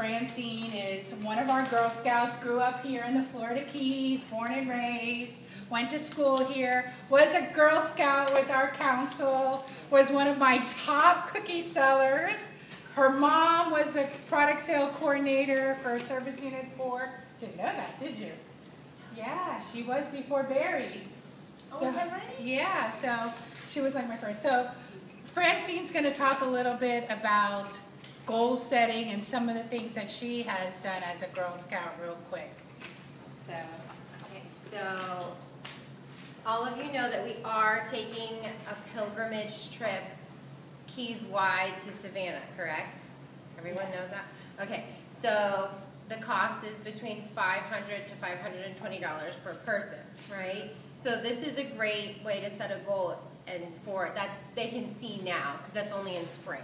Francine is one of our Girl Scouts, grew up here in the Florida Keys, born and raised, went to school here, was a Girl Scout with our council, was one of my top cookie sellers. Her mom was the product sale coordinator for Service Unit 4. Didn't know that, did you? Yeah, she was before Barry. Oh, is that right? Yeah, so she was like my first. So Francine's going to talk a little bit about goal setting and some of the things that she has done as a Girl Scout real quick. So, okay, so all of you know that we are taking a pilgrimage trip Keys wide to Savannah, correct? Everyone knows that? Okay, so the cost is between $500 to $520 per person, right? So this is a great way to set a goal and for that they can see now, because that's only in spring.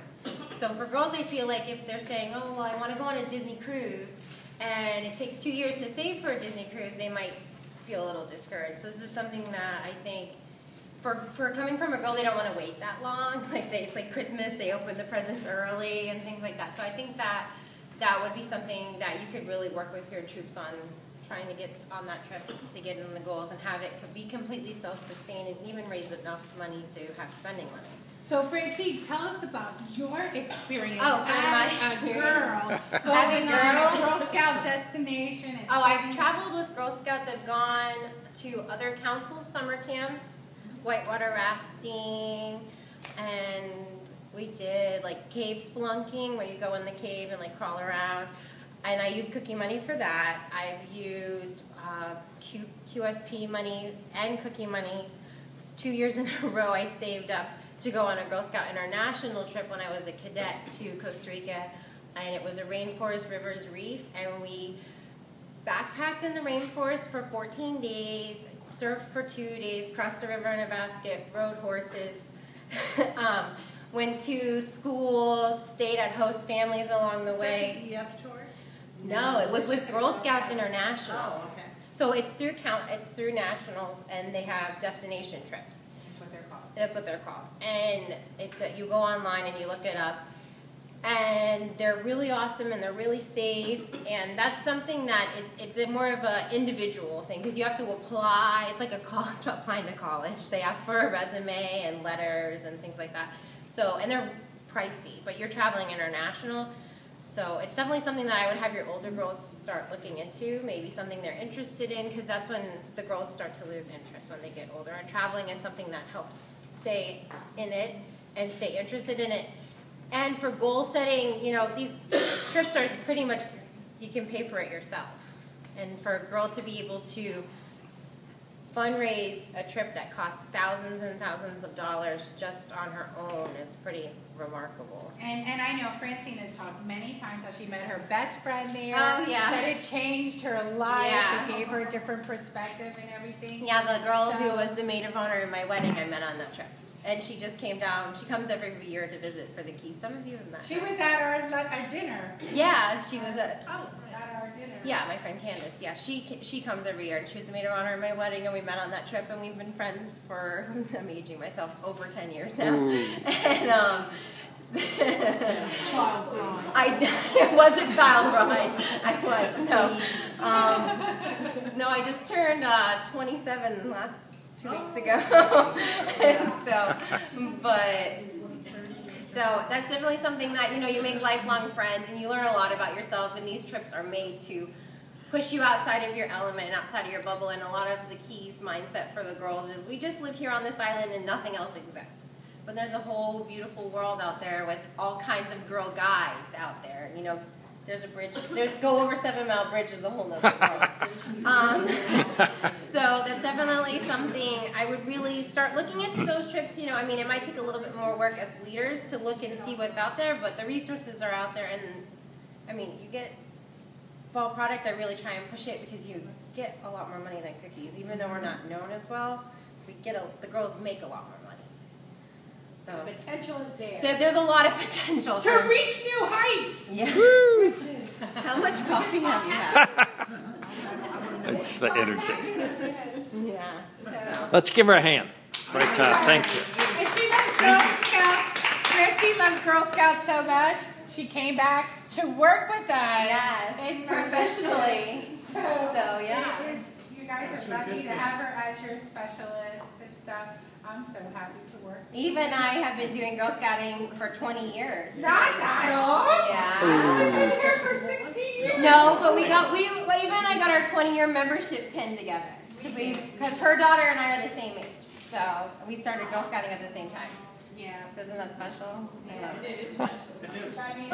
So for girls, they feel like if they're saying, oh, well, I want to go on a Disney cruise, and it takes 2 years to save for a Disney cruise, they might feel a little discouraged. So this is something that I think, for coming from a girl, they don't want to wait that long. Like it's like Christmas, they open the presents early and things like that. So I think that that would be something that you could really work with your troops on, trying to get on that trip to get in the goals and have it be completely self-sustained and even raise enough money to have spending money. so Francine, tell us about your experience as a girl going on a Girl Scout destination. And I've traveled with Girl Scouts. I've gone to other council summer camps, whitewater rafting, and we did like cave spelunking where you go in the cave and like crawl around. And I used cookie money for that. I've used QSP money and cookie money. 2 years in a row I saved up to go on a Girl Scout International trip when I was a cadet to Costa Rica. And it was a rainforest rivers reef. And we backpacked in the rainforest for 14 days, surfed for 2 days, crossed the river in a basket, rode horses, went to schools, stayed at host families along the way. Is that the EF tours? No, it was with Girl Scouts International. Oh, okay. So it's through nationals, and they have destination trips. That's what they're called. That's what they're called. And you go online and you look it up, and they're really awesome and they're really safe. And that's something that it's a more of an individual thing, because you have to apply. It's like applying to college. They ask for a resume and letters and things like that. So, and they're pricey, but you're traveling international. So it's definitely something that I would have your older girls start looking into, maybe something they're interested in, because that's when the girls start to lose interest when they get older. And traveling is something that helps stay in it and stay interested in it. And for goal setting, you know, these trips are pretty much, you can pay for it yourself. And for a girl to be able to fundraise a trip that costs thousands and thousands of dollars just on her own is pretty remarkable. And I know Francine has talked many times how she met her best friend there. Oh, yeah. That it changed her life. Yeah. It gave her a different perspective and everything. Yeah, the girl who was the maid of honor in my wedding I met on that trip. And she just came down. She comes every year to visit for the Keys. Some of you have met her. She was at our dinner. Yeah, she was at... At our dinner. Yeah, my friend Candace. Yeah, she comes every year, and she was the maid of honor in my wedding, and we met on that trip, and we've been friends for, I'm aging myself, over 10 years now. And Child bride. I was a child bride. I was. No, I just turned 27 last 2 weeks ago. So that's definitely something that, you know, you make lifelong friends and you learn a lot about yourself, and these trips are made to push you outside of your element and outside of your bubble. And a lot of the Keys mindset for the girls is we just live here on this island and nothing else exists. But there's a whole beautiful world out there with all kinds of girl guides out there. And, you know, there's a bridge. Go over 7 Mile Bridge is a whole nother world. So that's definitely something I would really start looking into those trips. You know, I mean, it might take a little bit more work as leaders to look and see what's out there, but the resources are out there. And, I mean, you get fall product, I really try and push it because you get a lot more money than cookies. Even though we're not known as well, the girls make a lot more money. So The potential is there. There's a lot of potential. To reach new heights. Yeah. Woo! How much coffee have you had? It's the energy. Yeah. So. Let's give her a hand. Great job. Thank you. And she loves Girl Scouts. Francine loves Girl Scouts so much. she came back to work with us. Yes, professionally. So yeah. You guys are lucky to have her as your specialist and stuff. I'm so happy to work. Eve and I have been doing Girl Scouting for 20 years. Not that old. Yeah. I've been here for 16 years. No, but Eve and I got our 20-year membership pin together because her daughter and I are the same age. So we started Girl Scouting at the same time. Yeah. So isn't that special? It is special. That means